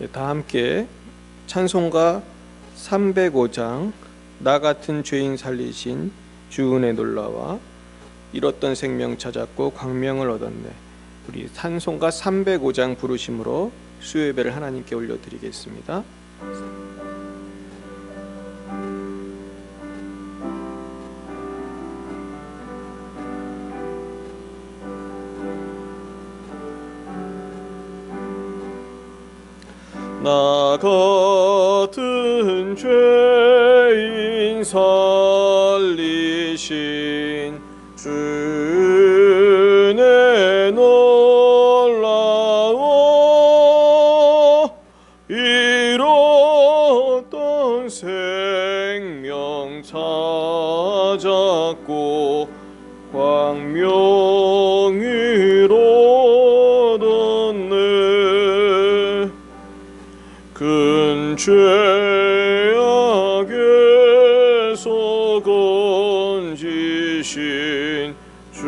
다 함께 찬송가 305장 나 같은 죄인 살리신 주 은혜 놀라와 잃었던 생명 찾았고 광명을 얻었네. 우리 찬송가 305장 부르심으로 수요예배를 하나님께 올려드리겠습니다. 나 같은 죄인 살리신 주 은혜 놀라워 잃었던 생명 찾았고 광명을 얻었네. 큰 죄악에서 건지신 주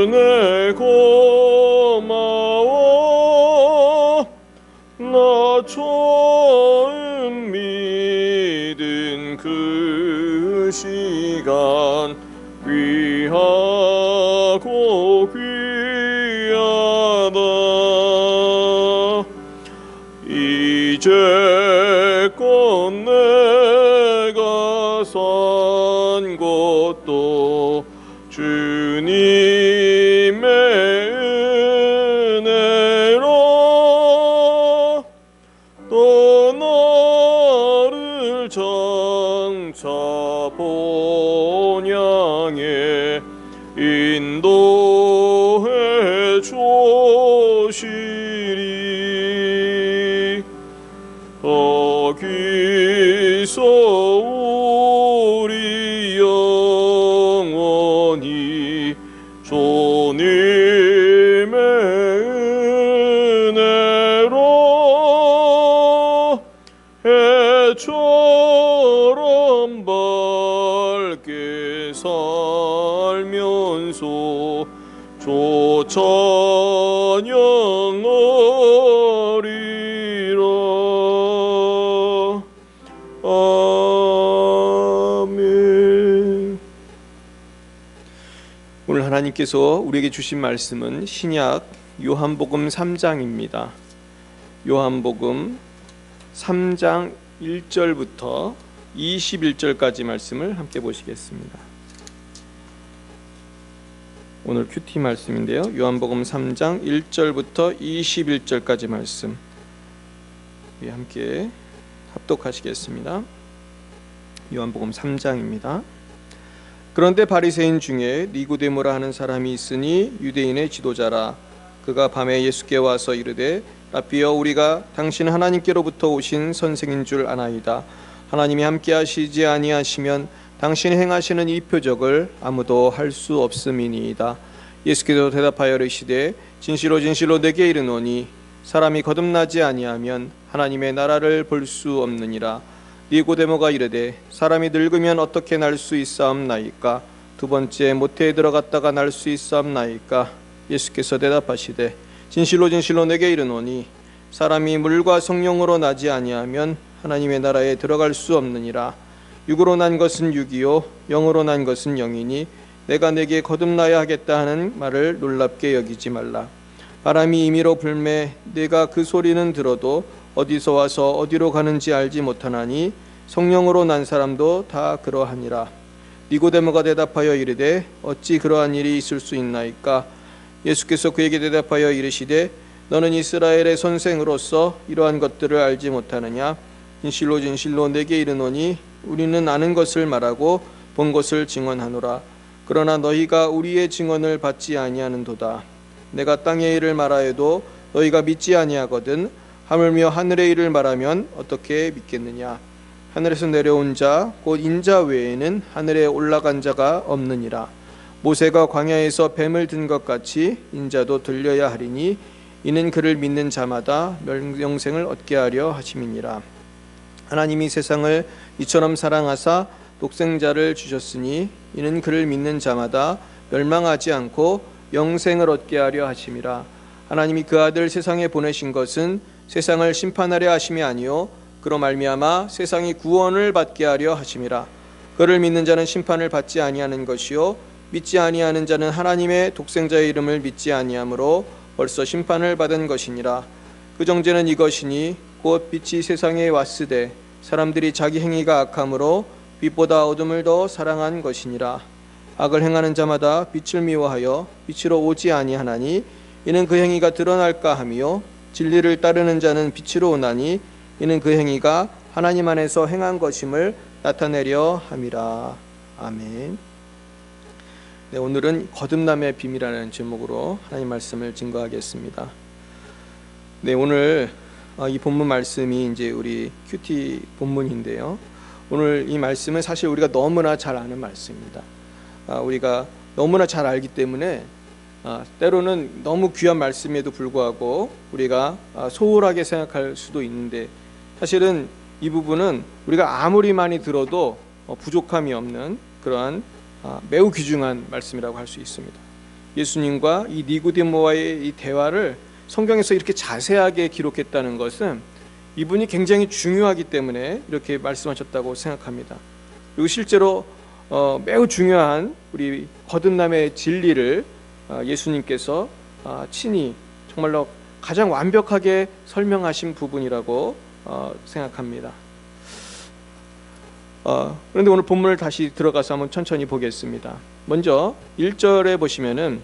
은혜 고마워. 나 처음 믿은 그 시간 귀하고 귀하다. 이제껏 내가 산 것도 주님의 은혜라. 또 나를 장차 본향에 인도해 주시리. 거기서 우리 영원히 주님의 은혜로 해처럼 밝게 살면서 조찬양하리라. 아멘. 오늘 하나님께서 우리에게 주신 말씀은 신약 요한복음 3장입니다. 요한복음 3장 1절부터 21절까지 말씀을 함께 보시겠습니다. 오늘 큐티 말씀인데요. 요한복음 3장 1절부터 21절까지 말씀 함께 합독하시겠습니다. 요한복음 3장입니다. 그런데 바리새인 중에 니고데모라 하는 사람이 있으니 유대인의 지도자라. 그가 밤에 예수께 와서 이르되 라삐여, 우리가 당신 하나님께로부터 오신 선생인 줄 아나이다. 하나님이 함께 하시지 아니하시면 당신이 행하시는 이 표적을 아무도 할 수 없음이니이다. 예수께서 대답하여 이르시되 진실로 진실로 내게 이르노니 사람이 거듭나지 아니하면 하나님의 나라를 볼 수 없느니라. 니고데모가 이르되 사람이 늙으면 어떻게 날 수 있사옵나이까? 두 번째 모태에 들어갔다가 날 수 있사옵나이까? 예수께서 대답하시되 진실로 진실로 내게 이르노니 사람이 물과 성령으로 나지 아니하면 하나님의 나라에 들어갈 수 없느니라. 육으로 난 것은 육이요 영으로 난 것은 영이니 내가 내게 거듭나야 하겠다 하는 말을 놀랍게 여기지 말라. 바람이 임의로 불매 내가 그 소리는 들어도 어디서 와서 어디로 가는지 알지 못하나니 성령으로 난 사람도 다 그러하니라. 니고데모가 대답하여 이르되 어찌 그러한 일이 있을 수 있나이까? 예수께서 그에게 대답하여 이르시되 너는 이스라엘의 선생으로서 이러한 것들을 알지 못하느냐? 진실로 진실로 내게 이르노니 우리는 아는 것을 말하고 본 것을 증언하노라. 그러나 너희가 우리의 증언을 받지 아니하는도다. 내가 땅의 일을 말하여도 너희가 믿지 아니하거든 하물며 하늘의 일을 말하면 어떻게 믿겠느냐? 하늘에서 내려온 자 곧 인자 외에는 하늘에 올라간 자가 없느니라. 모세가 광야에서 뱀을 든 것 같이 인자도 들려야 하리니 이는 그를 믿는 자마다 영생을 얻게 하려 하심이니라. 하나님이 세상을 이처럼 사랑하사 독생자를 주셨으니 이는 그를 믿는 자마다 멸망하지 않고 영생을 얻게 하려 하심이라. 하나님이 그 아들 세상에 보내신 것은 세상을 심판하려 하심이 아니요 그로 말미암아 세상이 구원을 받게 하려 하심이라. 그를 믿는 자는 심판을 받지 아니하는 것이요 믿지 아니하는 자는 하나님의 독생자의 이름을 믿지 아니하므로 벌써 심판을 받은 것이니라. 그 정죄는 이것이니 곧 빛이 세상에 왔으되 사람들이 자기 행위가 악함으로 빛보다 어둠을 더 사랑한 것이니라. 악을 행하는 자마다 빛을 미워하여 빛으로 오지 아니하나니 이는 그 행위가 드러날까 함이요 진리를 따르는 자는 빛으로 오나니 이는 그 행위가 하나님 안에서 행한 것임을 나타내려 함이라. 아멘. 네, 오늘은 거듭남의 비밀이라는 제목으로 하나님 말씀을 증거하겠습니다. 네, 오늘 이 본문 말씀이 이제 우리 큐티 본문인데요. 오늘 이 말씀은 사실 우리가 너무나 잘 아는 말씀입니다. 우리가 너무나 잘 알기 때문에 때로는 너무 귀한 말씀에도 불구하고 우리가 소홀하게 생각할 수도 있는데, 사실은 이 부분은 우리가 아무리 많이 들어도 부족함이 없는 그러한 매우 귀중한 말씀이라고 할 수 있습니다. 예수님과 이 니고데모와의 이 대화를 성경에서 이렇게 자세하게 기록했다는 것은 이분이 굉장히 중요하기 때문에 이렇게 말씀하셨다고 생각합니다. 그리고 실제로 매우 중요한 우리 거듭남의 진리를 예수님께서 친히 정말로 가장 완벽하게 설명하신 부분이라고 생각합니다. 그런데 오늘 본문을 다시 들어가서 한번 천천히 보겠습니다. 먼저 1절에 보시면은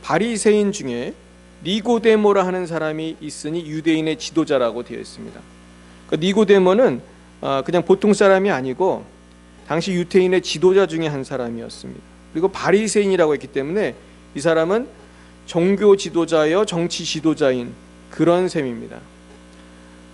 바리새인 중에 니고데모라 하는 사람이 있으니 유대인의 지도자라고 되어 있습니다. 그러니까 니고데모는 그냥 보통 사람이 아니고 당시 유대인의 지도자 중에 한 사람이었습니다. 그리고 바리새인이라고 했기 때문에 이 사람은 종교 지도자여 정치 지도자인 그런 셈입니다.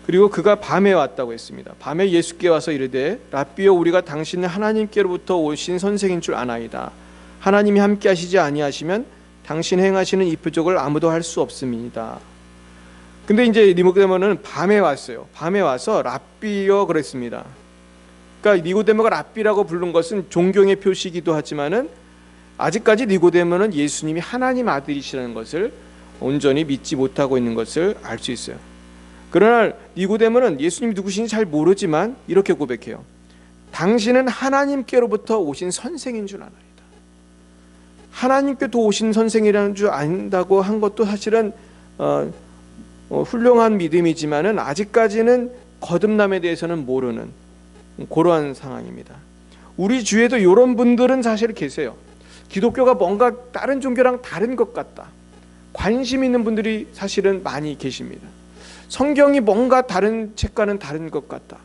그리고 그가 밤에 왔다고 했습니다. 밤에 예수께 와서 이르되 라삐여 우리가 당신은 하나님께로부터 오신 선생인 줄 아나이다. 하나님이 함께 하시지 아니하시면 당신 행하시는 이 표적을 아무도 할 수 없음이니이다. 근데 이제 니고데모는 밤에 왔어요. 밤에 와서 라삐여 그랬습니다. 그러니까 니고데모가 라삐라고 부른 것은 존경의 표시이기도 하지만은 아직까지 니고데모는 예수님이 하나님 아들이시라는 것을 온전히 믿지 못하고 있는 것을 알 수 있어요. 그러나 니고데모는 예수님이 누구신지 잘 모르지만 이렇게 고백해요. 당신은 하나님께로부터 오신 선생인 줄 아나이다. 하나님께도 오신 선생이라는 줄 안다고 한 것도 사실은 훌륭한 믿음이지만은 아직까지는 거듭남에 대해서는 모르는 그러한 상황입니다. 우리 주위에도 이런 분들은 사실 계세요. 기독교가 뭔가 다른 종교랑 다른 것 같다. 관심 있는 분들이 사실은 많이 계십니다. 성경이 뭔가 다른 책과는 다른 것 같다.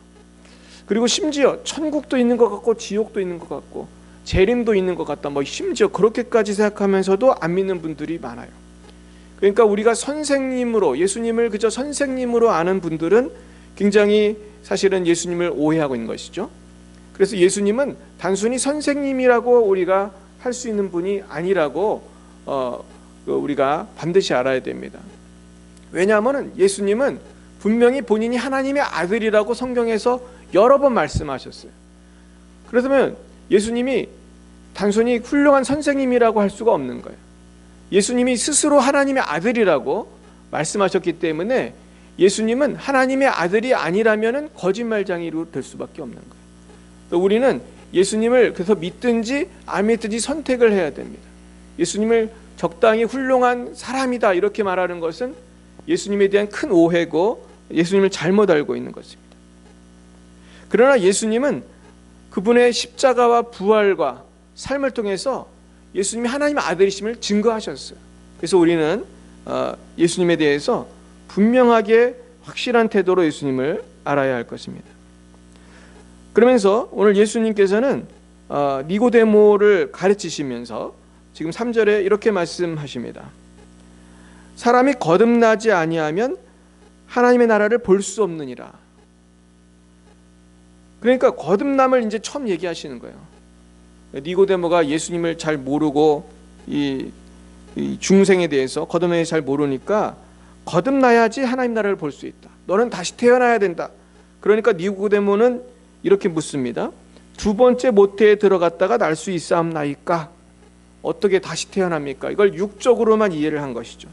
그리고 심지어 천국도 있는 것 같고 지옥도 있는 것 같고 재림도 있는 것 같다. 심지어 그렇게까지 생각하면서도 안 믿는 분들이 많아요. 그러니까 우리가 선생님으로 예수님을 그저 선생님으로 아는 분들은 굉장히 사실은 예수님을 오해하고 있는 것이죠. 그래서 예수님은 단순히 선생님이라고 우리가 할 수 있는 분이 아니라고 우리가 반드시 알아야 됩니다. 왜냐하면 예수님은 분명히 본인이 하나님의 아들이라고 성경에서 여러 번 말씀하셨어요. 그렇다면 예수님이 단순히 훌륭한 선생님이라고 할 수가 없는 거예요. 예수님이 스스로 하나님의 아들이라고 말씀하셨기 때문에 예수님은 하나님의 아들이 아니라면 거짓말쟁이로 될 수밖에 없는 거예요. 또 우리는 예수님을 그래서 믿든지 안 믿든지 선택을 해야 됩니다. 예수님을 적당히 훌륭한 사람이다 이렇게 말하는 것은 예수님에 대한 큰 오해고 예수님을 잘못 알고 있는 것입니다. 그러나 예수님은 그분의 십자가와 부활과 삶을 통해서 예수님이 하나님의 아들이심을 증거하셨어요. 그래서 우리는 예수님에 대해서 분명하게 확실한 태도로 예수님을 알아야 할 것입니다. 그러면서 오늘 예수님께서는 니고데모를 가르치시면서 지금 3절에 이렇게 말씀하십니다. 사람이 거듭나지 아니하면 하나님의 나라를 볼 수 없느니라. 그러니까 거듭남을 이제 처음 얘기하시는 거예요. 니고데모가 예수님을 잘 모르고 이 중생에 대해서 거듭남에 잘 모르니까 거듭나야지 하나님 나라를 볼 수 있다. 너는 다시 태어나야 된다. 그러니까 니고데모는 이렇게 묻습니다. 두 번째 모태에 들어갔다가 날 수 있사옵나이까? 어떻게 다시 태어납니까? 이걸 육적으로만 이해를 한 것이죠.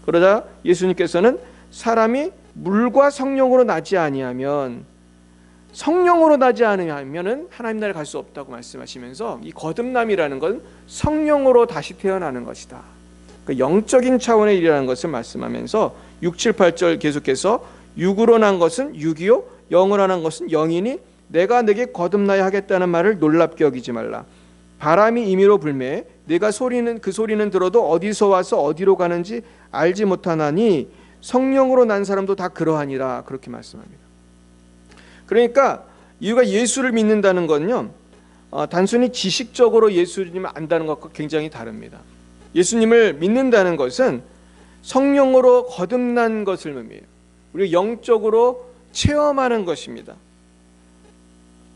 그러자 예수님께서는 사람이 물과 성령으로 나지 아니하면, 성령으로 나지 않으면은 하나님 나라에 갈 수 없다고 말씀하시면서, 이 거듭남이라는 건 성령으로 다시 태어나는 것이다, 그 영적인 차원의 일이라는 것을 말씀하면서 6, 7, 8절 계속해서 육으로 난 것은 육이요 영으로 난 것은 영이니 내가 내게 거듭나야 하겠다는 말을 놀랍게 여기지 말라. 바람이 임의로 불매 내가 그 소리는 들어도 어디서 와서 어디로 가는지 알지 못하나니 성령으로 난 사람도 다 그러하니라. 그렇게 말씀합니다. 그러니까 이유가 예수를 믿는다는 건요, 단순히 지식적으로 예수님을 안다는 것과 굉장히 다릅니다. 예수님을 믿는다는 것은 성령으로 거듭난 것을 의미해요. 우리가 영적으로 체험하는 것입니다.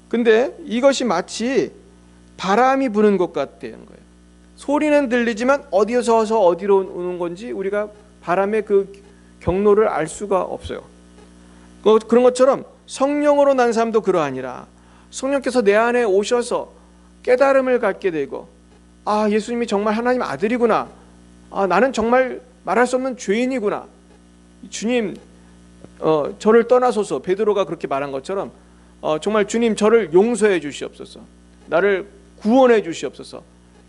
근데 이것이 마치 바람이 부는 것 같다는 거예요. 소리는 들리지만 어디에서 와서 어디로 오는 건지 우리가 바람의 그 경로를 알 수가 없어요. 그런 것처럼 성령으로 난 사람도 그러하니라. 성령께서 내 안에 오셔서 깨달음을 갖게 되고, 아, 예수님이 정말 하나님 아들이구나, 아, 나는 정말 말할 수 없는 죄인이구나, 주님 저를 떠나소서, 베드로가 그렇게 말한 것처럼 정말 주님 저를 용서해 주시옵소서, 나를 구원해 주시옵소서,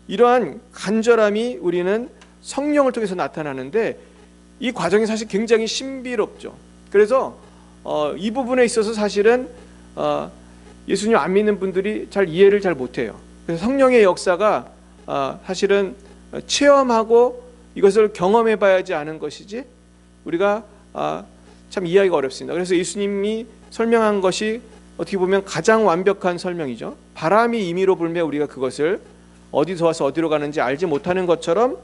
이러한 간절함이 우리는 성령을 통해서 나타나는데, 이 과정이 사실 굉장히 신비롭죠. 그래서 이 부분에 있어서 사실은 예수님 안 믿는 분들이 잘 이해를 잘 못해요. 그래서 성령의 역사가 사실은 체험하고 이것을 경험해 봐야지 아는 것이지, 우리가 참 이해하기가 어렵습니다. 그래서 예수님이 설명한 것이 어떻게 보면 가장 완벽한 설명이죠. 바람이 임의로 불매 우리가 그것을 어디서 와서 어디로 가는지 알지 못하는 것처럼,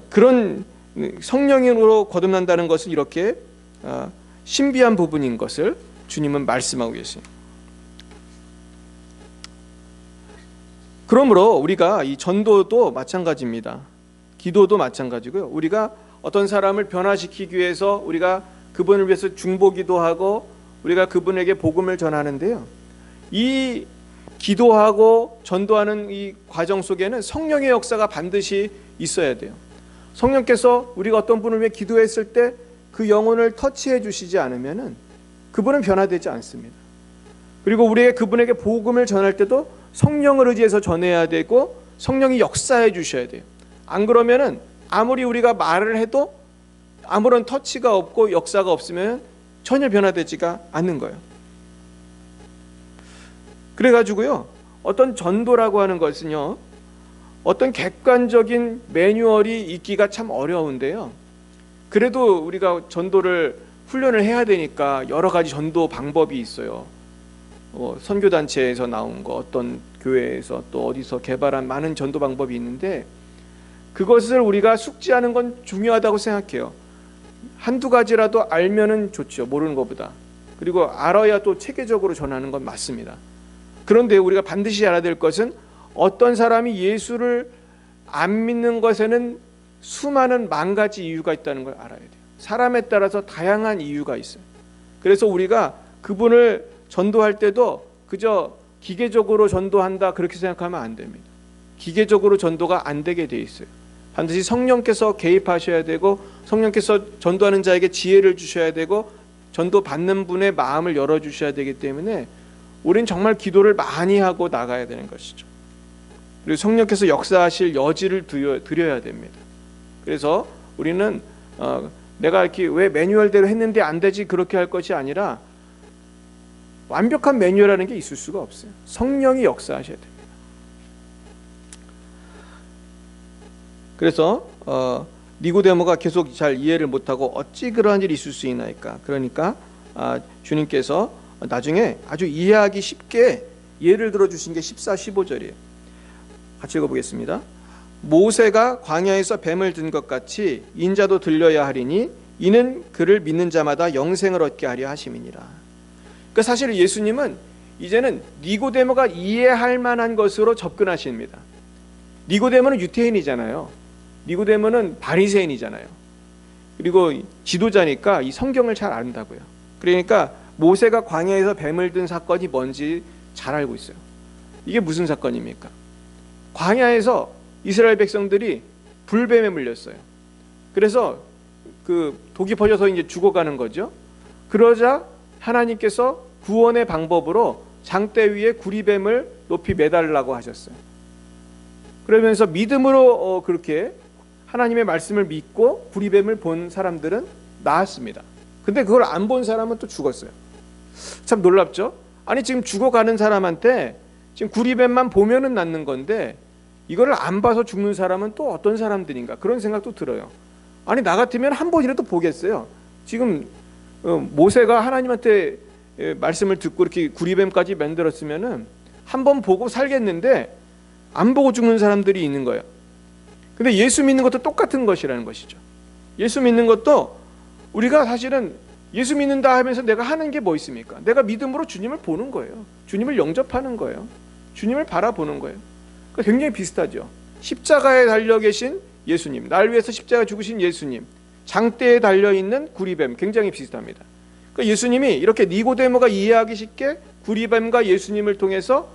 그런 성령으로 거듭난다는 것은 이렇게 신비한 부분인 것을 주님은 말씀하고 계십니다. 그러므로 우리가 이 전도도 마찬가지입니다. 기도도 마찬가지고요. 우리가 어떤 사람을 변화시키기 위해서 우리가 그분을 위해서 중보기도 하고 우리가 그분에게 복음을 전하는데요, 이 기도하고 전도하는 이 과정 속에는 성령의 역사가 반드시 있어야 돼요. 성령께서 우리가 어떤 분을 위해 기도했을 때 그 영혼을 터치해 주시지 않으면은 그분은 변화되지 않습니다. 그리고 우리가 그분에게 복음을 전할 때도 성령을 의지해서 전해야 되고 성령이 역사해 주셔야 돼요. 안 그러면은 아무리 우리가 말을 해도 아무런 터치가 없고 역사가 없으면 전혀 변화되지가 않는 거예요. 그래가지고요, 어떤 전도라고 하는 것은요, 어떤 객관적인 매뉴얼이 있기가 참 어려운데요, 그래도 우리가 전도를 훈련을 해야 되니까 여러 가지 전도 방법이 있어요. 선교단체에서 나온 거, 어떤 교회에서 또 어디서 개발한 많은 전도 방법이 있는데, 그것을 우리가 숙지하는 건 중요하다고 생각해요. 한두 가지라도 알면은 좋죠, 모르는 것보다. 그리고 알아야 또 체계적으로 전하는 건 맞습니다. 그런데 우리가 반드시 알아야 될 것은, 어떤 사람이 예수를 안 믿는 것에는 수많은 만 가지 이유가 있다는 걸 알아야 돼요. 사람에 따라서 다양한 이유가 있어요. 그래서 우리가 그분을 전도할 때도 그저 기계적으로 전도한다 그렇게 생각하면 안 됩니다. 기계적으로 전도가 안 되게 돼 있어요. 반드시 성령께서 개입하셔야 되고, 성령께서 전도하는 자에게 지혜를 주셔야 되고, 전도 받는 분의 마음을 열어주셔야 되기 때문에 우리는 정말 기도를 많이 하고 나가야 되는 것이죠. 그리고 성령께서 역사하실 여지를 드려야 됩니다. 그래서 우리는 내가 이렇게 왜 매뉴얼대로 했는데 안 되지 그렇게 할 것이 아니라, 완벽한 매뉴얼이라는 게 있을 수가 없어요. 성령이 역사하셔야 됩니다. 그래서 니고데모가 계속 잘 이해를 못하고 어찌 그러한 일이 있을 수 있나이까. 그러니까 주님께서 나중에 아주 이해하기 쉽게 예를 들어주신 게 14, 15절이에요. 같이 읽어보겠습니다. 모세가 광야에서 뱀을 든 것 같이 인자도 들려야 하리니 이는 그를 믿는 자마다 영생을 얻게 하려 하심이니라. 그러니까 사실 예수님은 이제는 니고데모가 이해할 만한 것으로 접근하십니다. 니고데모는 유태인이잖아요. 니고데모는 바리새인이잖아요. 그리고 지도자니까 이 성경을 잘 안다고요. 그러니까 모세가 광야에서 뱀을 든 사건이 뭔지 잘 알고 있어요. 이게 무슨 사건입니까? 광야에서 이스라엘 백성들이 불뱀에 물렸어요. 그래서 그 독이 퍼져서 이제 죽어가는 거죠. 그러자 하나님께서 구원의 방법으로 장대 위에 구리뱀을 높이 매달라고 하셨어요. 그러면서 믿음으로 그렇게 하나님의 말씀을 믿고 구리뱀을 본 사람들은 나았습니다. 근데 그걸 안 본 사람은 또 죽었어요. 참 놀랍죠? 아니 지금 죽어가는 사람한테 지금 구리뱀만 보면은 낫는 건데 이거를 안 봐서 죽는 사람은 또 어떤 사람들인가, 그런 생각도 들어요. 아니 나 같으면 한 번이라도 보겠어요. 지금 모세가 하나님한테 말씀을 듣고 이렇게 구리뱀까지 만들었으면은 한 번 보고 살겠는데 안 보고 죽는 사람들이 있는 거예요. 근데 예수 믿는 것도 똑같은 것이라는 것이죠. 예수 믿는 것도 우리가 사실은 예수 믿는다 하면서 내가 하는 게 뭐 있습니까? 내가 믿음으로 주님을 보는 거예요. 주님을 영접하는 거예요. 주님을 바라보는 거예요. 그러니까 굉장히 비슷하죠. 십자가에 달려 계신 예수님, 날 위해서 십자가 죽으신 예수님, 장대에 달려있는 구리뱀, 굉장히 비슷합니다. 그러니까 예수님이 이렇게 니고데모가 이해하기 쉽게 구리뱀과 예수님을 통해서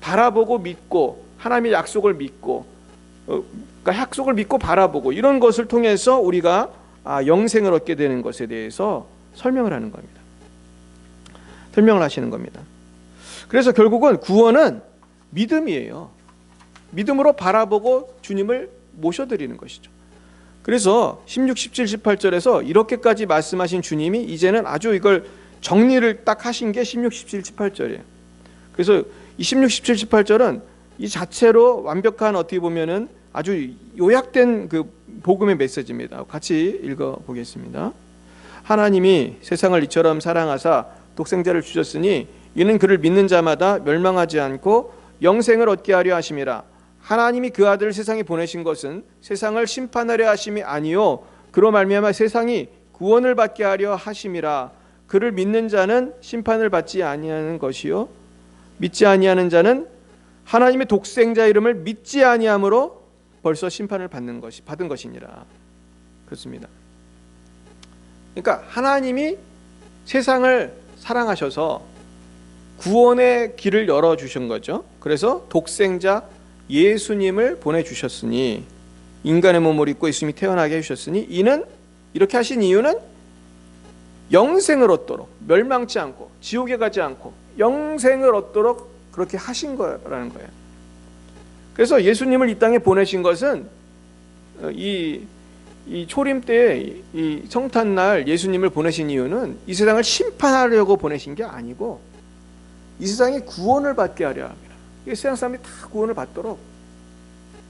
바라보고 믿고 하나님의 약속을 믿고 그러니까 약속을 믿고 바라보고 이런 것을 통해서 우리가 영생을 얻게 되는 것에 대해서 설명을 하는 겁니다. 설명을 하시는 겁니다. 그래서 결국은 구원은 믿음이에요. 믿음으로 바라보고 주님을 모셔드리는 것이죠. 그래서 16, 17, 18절에서 이렇게까지 말씀하신 주님이 이제는 아주 이걸 정리를 딱 하신 게 16, 17, 18절이에요. 그래서 이 16, 17, 18절은 이 자체로 완벽한, 어떻게 보면은 아주 요약된 그 복음의 메시지입니다. 같이 읽어보겠습니다. 하나님이 세상을 이처럼 사랑하사 독생자를 주셨으니 이는 그를 믿는 자마다 멸망하지 않고 영생을 얻게 하려 하심이라. 하나님이 그 아들을 세상에 보내신 것은 세상을 심판하려 하심이 아니요 그로 말미암아 세상이 구원을 받게 하려 하심이라. 그를 믿는 자는 심판을 받지 아니하는 것이요 믿지 아니하는 자는 하나님의 독생자 이름을 믿지 아니함으로 벌써 심판을 받은 것이니라. 그렇습니다. 그러니까 하나님이 세상을 사랑하셔서 구원의 길을 열어주신 거죠. 그래서 독생자 예수님을 보내주셨으니, 인간의 몸을 입고 예수님이 태어나게 해주셨으니, 이는 이렇게 하신 이유는 영생을 얻도록, 멸망치 않고 지옥에 가지 않고 영생을 얻도록 그렇게 하신 거라는 거예요. 그래서 예수님을 이 땅에 보내신 것은 이 초림 때, 이 성탄날 예수님을 보내신 이유는 이 세상을 심판하려고 보내신 게 아니고 이 세상에 구원을 받게 하려 합니다. 이 세상 사람들이 다 구원을 받도록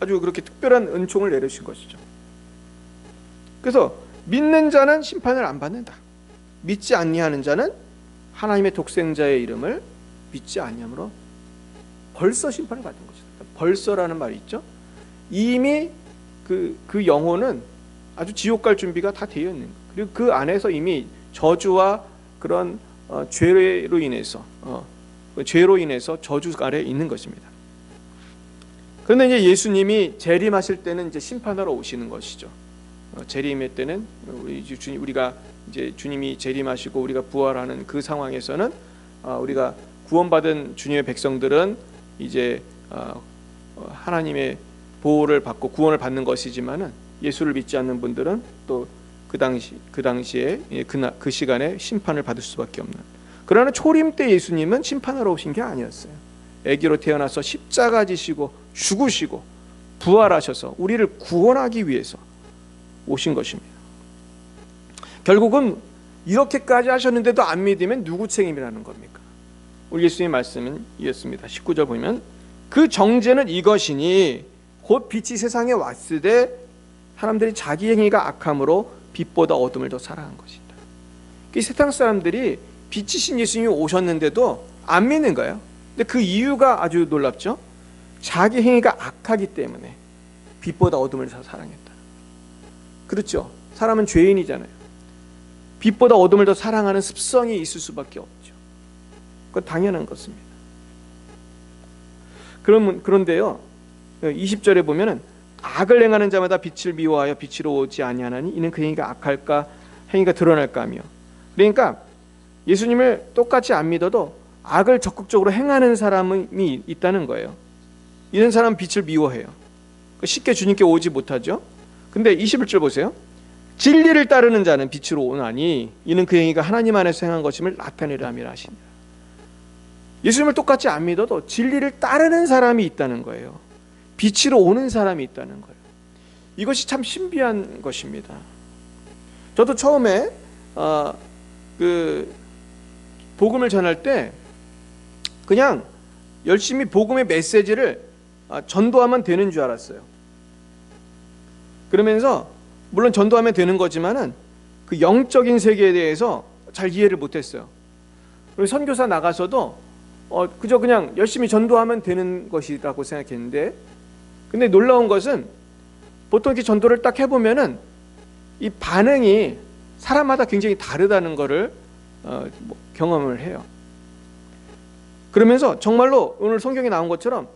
아주 그렇게 특별한 은총을 내리신 것이죠. 그래서 믿는 자는 심판을 안 받는다. 믿지 아니하는 자는 하나님의 독생자의 이름을 믿지 아니함으로 벌써 심판을 받은 것이다. 벌써라는 말이 있죠. 이미 그 영혼은 아주 지옥 갈 준비가 다 되어 있는 거예요. 그리고 그 안에서 이미 저주와 그런 죄로 인해서 저주 아래 있는 것입니다. 그런데 이제 예수님이 재림하실 때는 이제 심판하러 오시는 것이죠. 재림의 때는 우리가 이제 주님이 재림하시고 우리가 부활하는 그 상황에서는 우리가 구원받은 주님의 백성들은 이제 하나님의 보호를 받고 구원을 받는 것이지만은 예수를 믿지 않는 분들은 또 그 당시에 그 시간에 심판을 받을 수밖에 없는. 그러나 초림 때 예수님은 심판하러 오신 게 아니었어요. 아기로 태어나서 십자가 지시고 죽으시고 부활하셔서 우리를 구원하기 위해서 오신 것입니다. 결국은 이렇게까지 하셨는데도 안 믿으면 누구 책임이라는 겁니까? 우리 예수님의 말씀은 이었습니다. 19절 보면 그 정죄는 이것이니 곧 빛이 세상에 왔으되 사람들이 자기 행위가 악함으로 빛보다 어둠을 더 사랑한 것이다. 이 세상 사람들이 빛이신 예수님이 오셨는데도 안 믿는 거예요. 근데 그 이유가 아주 놀랍죠. 자기 행위가 악하기 때문에 빛보다 어둠을 더 사랑했다. 그렇죠. 사람은 죄인이잖아요. 빛보다 어둠을 더 사랑하는 습성이 있을 수밖에 없죠. 그건 당연한 것입니다. 그런데요, 20절에 보면은 악을 행하는 자마다 빛을 미워하여 빛으로 오지 아니하나니 이는 그 행위가 악할까 행위가 드러날까 하며. 그러니까 예수님을 똑같이 안 믿어도 악을 적극적으로 행하는 사람이 있다는 거예요. 이런 사람은 빛을 미워해요. 쉽게 주님께 오지 못하죠. 근데 21절 보세요. 진리를 따르는 자는 빛으로 오나니 이는 그 행위가 하나님 안에서 행한 것임을 나타내려 함이라 하시니라. 예수님을 똑같이 안 믿어도 진리를 따르는 사람이 있다는 거예요. 빛으로 오는 사람이 있다는 거예요. 이것이 참 신비한 것입니다. 저도 처음에 그 복음을 전할 때 그냥 열심히 복음의 메시지를 전도하면 되는 줄 알았어요. 그러면서 물론 전도하면 되는 거지만은 그 영적인 세계에 대해서 잘 이해를 못했어요. 그리고 선교사 나가서도 그저 그냥 열심히 전도하면 되는 것이라고 생각했는데, 근데 놀라운 것은 보통 이렇게 전도를 딱 해보면은 이 반응이 사람마다 굉장히 다르다는 것을 경험을 해요. 그러면서 정말로 오늘 성경에 나온 것처럼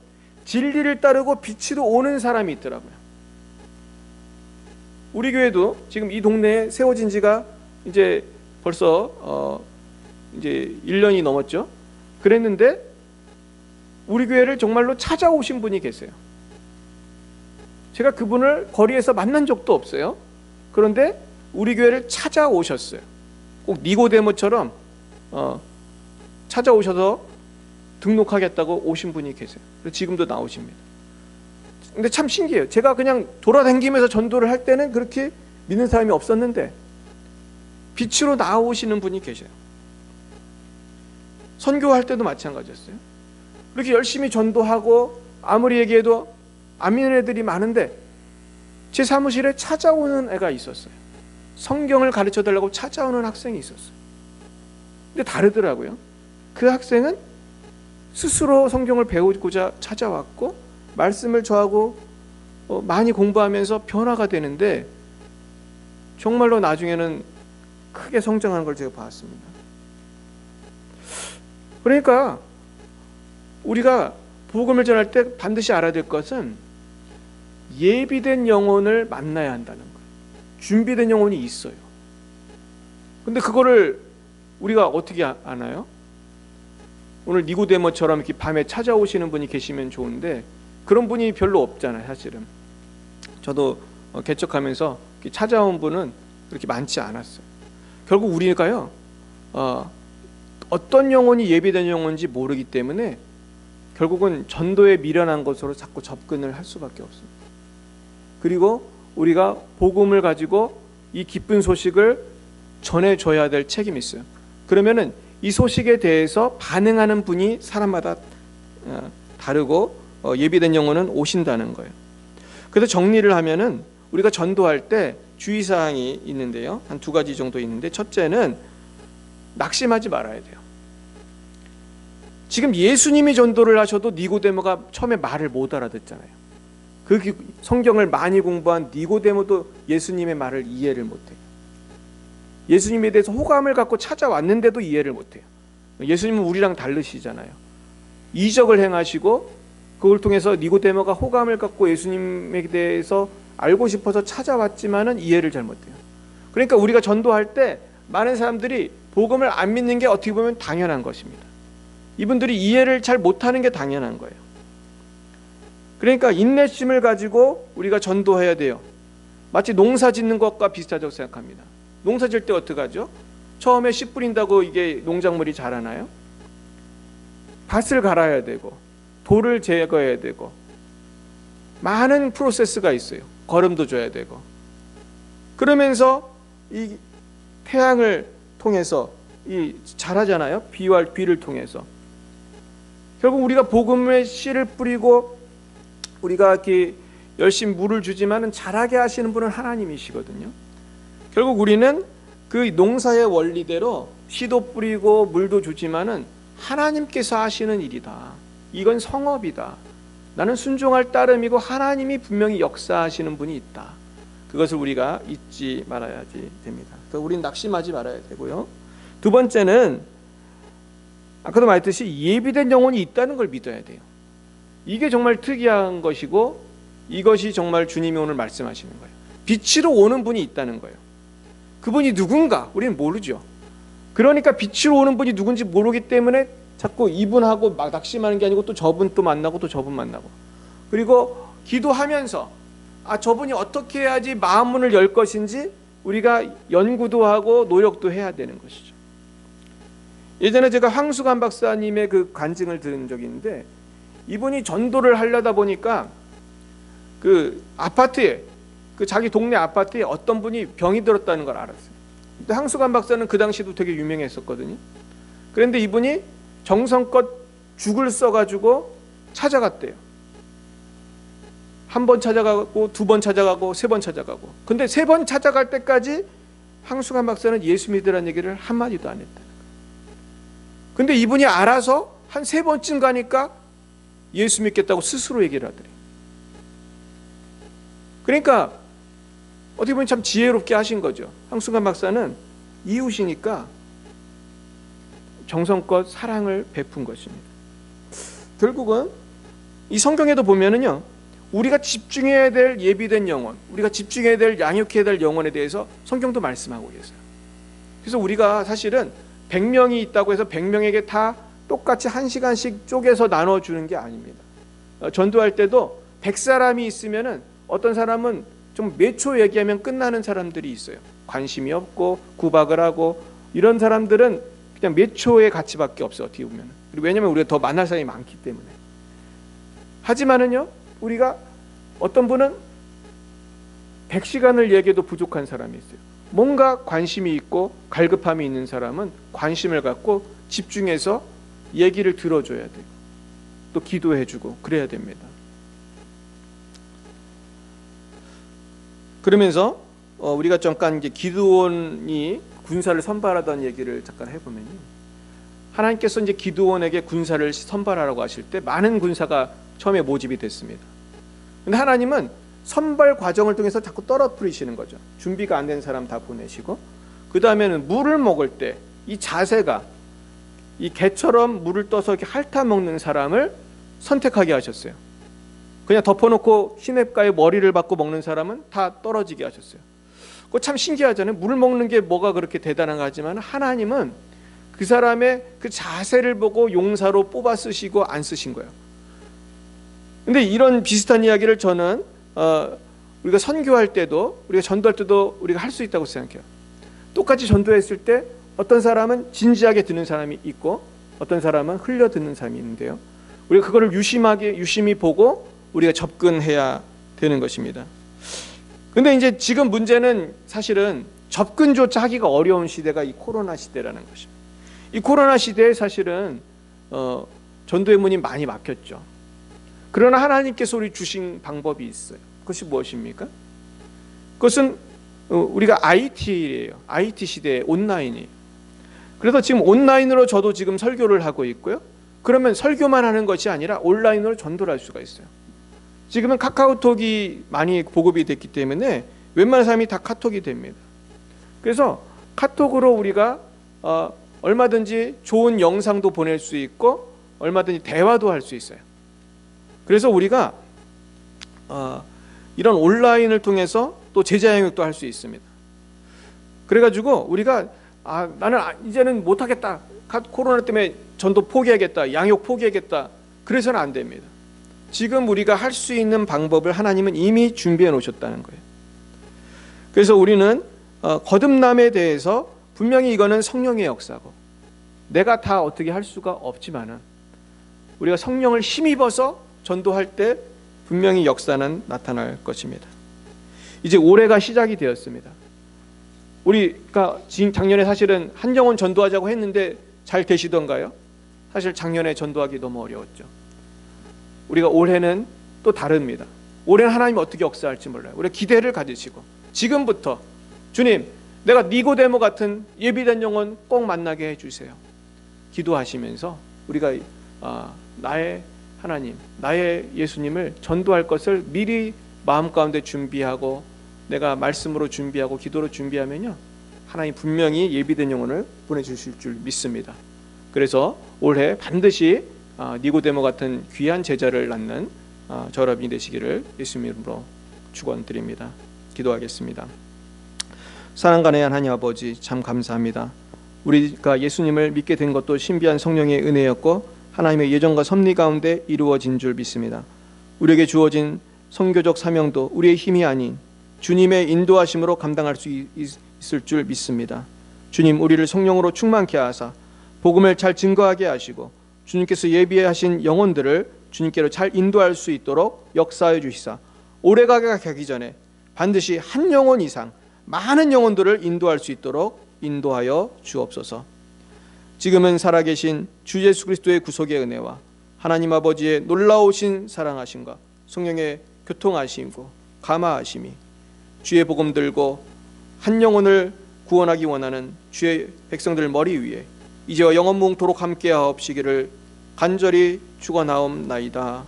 진리를 따르고 빛으로 오는 사람이 있더라고요. 우리 교회도 지금 이 동네에 세워진 지가 이제 벌써 이제 1년이 넘었죠. 그랬는데 우리 교회를 정말로 찾아오신 분이 계세요. 제가 그분을 거리에서 만난 적도 없어요. 그런데 우리 교회를 찾아오셨어요. 꼭 니고데모처럼 찾아오셔서 등록하겠다고 오신 분이 계세요. 지금도 나오십니다. 근데 참 신기해요. 제가 그냥 돌아다니면서 전도를 할 때는 그렇게 믿는 사람이 없었는데 빛으로 나오시는 분이 계셔요. 선교할 때도 마찬가지였어요. 그렇게 열심히 전도하고 아무리 얘기해도 안 믿는 애들이 많은데 제 사무실에 찾아오는 애가 있었어요. 성경을 가르쳐 달라고 찾아오는 학생이 있었어요. 근데 다르더라고요. 그 학생은 스스로 성경을 배우고자 찾아왔고 말씀을 저하고 많이 공부하면서 변화가 되는데 정말로 나중에는 크게 성장하는 걸 제가 봤습니다. 그러니까 우리가 복음을 전할 때 반드시 알아야 될 것은 예비된 영혼을 만나야 한다는 거예요. 준비된 영혼이 있어요. 근데 그거를 우리가 어떻게 아나요? 오늘 니고데모처럼 이렇게 밤에 찾아오시는 분이 계시면 좋은데 그런 분이 별로 없잖아요, 사실은. 저도 개척하면서 찾아온 분은 그렇게 많지 않았어요. 결국 우리가요, 어떤 영혼이 예비된 영혼인지 모르기 때문에 결국은 전도에 미련한 것으로 자꾸 접근을 할 수밖에 없습니다. 그리고 우리가 복음을 가지고 이 기쁜 소식을 전해줘야 될 책임이 있어요. 그러면은 이 소식에 대해서 반응하는 분이 사람마다 다르고 예비된 영혼은 오신다는 거예요. 그래서 정리를 하면은 우리가 전도할 때 주의사항이 있는데요. 한 2가지 정도 있는데, 첫째는 낙심하지 말아야 돼요. 지금 예수님이 전도를 하셔도 니고데모가 처음에 말을 못 알아듣잖아요. 그 성경을 많이 공부한 니고데모도 예수님의 말을 이해를 못해요. 예수님에 대해서 호감을 갖고 찾아왔는데도 이해를 못해요. 예수님은 우리랑 다르시잖아요. 이적을 행하시고 그걸 통해서 니고데모가 호감을 갖고 예수님에 대해서 알고 싶어서 찾아왔지만은 이해를 잘 못해요. 그러니까 우리가 전도할 때 많은 사람들이 복음을 안 믿는 게 어떻게 보면 당연한 것입니다. 이분들이 이해를 잘 못하는 게 당연한 거예요. 그러니까 인내심을 가지고 우리가 전도해야 돼요. 마치 농사 짓는 것과 비슷하다고 생각합니다. 농사 질 때 어떻게 하죠? 처음에 씨 뿌린다고 이게 농작물이 자라나요? 밭을 갈아야 되고 돌을 제거해야 되고 많은 프로세스가 있어요. 거름도 줘야 되고. 그러면서 이 태양을 통해서 이 자라잖아요. 비와 비를 통해서. 결국 우리가 복음의 씨를 뿌리고 우리가 이렇게 열심히 물을 주지만은 자라게 하시는 분은 하나님이시거든요. 결국 우리는 그 농사의 원리대로 씨도 뿌리고 물도 주지만은 하나님께서 하시는 일이다. 이건 성업이다. 나는 순종할 따름이고 하나님이 분명히 역사하시는 분이 있다. 그것을 우리가 잊지 말아야지 됩니다. 그래서 우리는 낙심하지 말아야 되고요. 두 번째는 아까도 말했듯이 예비된 영혼이 있다는 걸 믿어야 돼요. 이게 정말 특이한 것이고 이것이 정말 주님이 오늘 말씀하시는 거예요. 빛으로 오는 분이 있다는 거예요. 그분이 누군가 우리는 모르죠. 그러니까 빛으로 오는 분이 누군지 모르기 때문에 자꾸 이분하고 막 낙심하는 게 아니고 또 저분 또 만나고 또 저분 만나고, 그리고 기도하면서 저분이 어떻게 해야지 마음문을 열 것인지 우리가 연구도 하고 노력도 해야 되는 것이죠. 예전에 제가 황수관 박사님의 그 간증을 들은 적이 있는데, 이분이 전도를 하려다 보니까 그 아파트에, 그 자기 동네 아파트에 어떤 분이 병이 들었다는 걸 알았어요. 근데 황수관 박사는 그 당시도 되게 유명했었거든요. 그런데 이분이 정성껏 죽을 써가지고 찾아갔대요. 한 번 찾아가고, 두 번 찾아가고, 세 번 찾아가고. 근데 세 번 찾아갈 때까지 황수관 박사는 예수 믿으라는 얘기를 한마디도 안 했다. 근데 이분이 알아서 한 세 번쯤 가니까 예수 믿겠다고 스스로 얘기를 하더래요. 그러니까 어떻게 보면 참 지혜롭게 하신 거죠. 황수관 박사는 이웃이니까 정성껏 사랑을 베푼 것입니다. 결국은 이 성경에도 보면은요, 우리가 집중해야 될 예비된 영혼, 우리가 집중해야 될 양육해야 될 영혼에 대해서 성경도 말씀하고 계세요. 그래서 우리가 사실은 100명이 있다고 해서 100명에게 다 똑같이 1시간씩 쪼개서 나눠주는 게 아닙니다. 전도할 때도 100사람이 있으면은 어떤 사람은 좀 몇 초 얘기하면 끝나는 사람들이 있어요. 관심이 없고 구박을 하고, 이런 사람들은 그냥 몇 초의 가치밖에 없어, 어떻게 보면. 왜냐면 우리가 더 만날 사람이 많기 때문에. 하지만은요, 우리가 어떤 분은 100시간을 얘기해도 부족한 사람이 있어요. 뭔가 관심이 있고 갈급함이 있는 사람은 관심을 갖고 집중해서 얘기를 들어줘야 되고, 또 기도해주고 그래야 됩니다. 그러면서 우리가 잠깐 이제 기드온이 군사를 선발하던 얘기를 잠깐 해보면요, 하나님께서 이제 기드온에게 군사를 선발하라고 하실 때 많은 군사가 처음에 모집이 됐습니다. 근데 하나님은 선발 과정을 통해서 자꾸 떨어뜨리시는 거죠. 준비가 안 된 사람 다 보내시고, 그 다음에는 물을 먹을 때 이 자세가 이 개처럼 물을 떠서 이렇게 핥아 먹는 사람을 선택하게 하셨어요. 그냥 덮어놓고 시냇가에 머리를 박고 먹는 사람은 다 떨어지게 하셨어요. 그거 참 신기하잖아요. 물을 먹는 게 뭐가 그렇게 대단한가 하지만 하나님은 그 사람의 그 자세를 보고 용사로 뽑아 쓰시고 안 쓰신 거예요. 근데 이런 비슷한 이야기를 저는 우리가 선교할 때도, 우리가 전도할 때도 우리가 할 수 있다고 생각해요. 똑같이 전도했을 때 어떤 사람은 진지하게 듣는 사람이 있고 어떤 사람은 흘려 듣는 사람이 있는데요, 우리가 그거를 유심히 보고 우리가 접근해야 되는 것입니다. 근데 이제 지금 문제는 사실은 접근조차 하기가 어려운 시대가 이 코로나 시대라는 것입니다. 이 코로나 시대에 사실은 전도의 문이 많이 막혔죠. 그러나 하나님께서 우리 주신 방법이 있어요. 그것이 무엇입니까? 그것은 우리가 IT예요. IT 시대의 온라인이에요. 그래서 지금 온라인으로 저도 지금 설교를 하고 있고요. 그러면 설교만 하는 것이 아니라 온라인으로 전도를 할 수가 있어요. 지금은 카카오톡이 많이 보급이 됐기 때문에 웬만한 사람이 다 카톡이 됩니다. 그래서 카톡으로 우리가 얼마든지 좋은 영상도 보낼 수 있고 얼마든지 대화도 할 수 있어요. 그래서 우리가 이런 온라인을 통해서 또 제자 양육도 할 수 있습니다. 그래가지고 우리가 나는 이제는 못하겠다, 코로나 때문에 전도 포기하겠다, 양육 포기하겠다, 그래서는 안 됩니다. 지금 우리가 할 수 있는 방법을 하나님은 이미 준비해 놓으셨다는 거예요. 그래서 우리는 거듭남에 대해서 분명히 이거는 성령의 역사고 내가 다 어떻게 할 수가 없지만은 우리가 성령을 힘입어서 전도할 때 분명히 역사는 나타날 것입니다. 이제 올해가 시작이 되었습니다. 우리가 작년에 사실은 한정원 전도하자고 했는데 잘 되시던가요? 사실 작년에 전도하기 너무 어려웠죠. 우리가 올해는 또 다릅니다. 올해는 하나님이 어떻게 역사할지 몰라요. 우리가 기대를 가지시고 지금부터 주님, 내가 니고데모 같은 예비된 영혼 꼭 만나게 해주세요. 기도하시면서 우리가 나의 하나님, 나의 예수님을 전도할 것을 미리 마음 가운데 준비하고 내가 말씀으로 준비하고 기도로 준비하면요, 하나님 분명히 예비된 영혼을 보내주실 줄 믿습니다. 그래서 올해 반드시 니고데모 같은 귀한 제자를 낳는 저 여러분이 되시기를 예수님 이름으로 축원드립니다. 기도하겠습니다. 사랑간의 하나님 아버지, 참 감사합니다. 우리가 예수님을 믿게 된 것도 신비한 성령의 은혜였고 하나님의 예정과 섭리 가운데 이루어진 줄 믿습니다. 우리에게 주어진 선교적 사명도 우리의 힘이 아닌 주님의 인도하심으로 감당할 수 있을 줄 믿습니다. 주님, 우리를 성령으로 충만케 하사 복음을 잘 증거하게 하시고 주님께서 예비하신 영혼들을 주님께로 잘 인도할 수 있도록 역사해 주시사 오래가게 가기 전에 반드시 한 영혼 이상 많은 영혼들을 인도할 수 있도록 인도하여 주옵소서. 지금은 살아계신 주 예수 그리스도의 구속의 은혜와 하나님 아버지의 놀라우신 사랑하심과 성령의 교통하심과 감화하심이 주의 복음 들고 한 영혼을 구원하기 원하는 주의 백성들 머리 위에 이제와 영원무궁토록 함께하옵시기를 간절히 축원하옵나이다.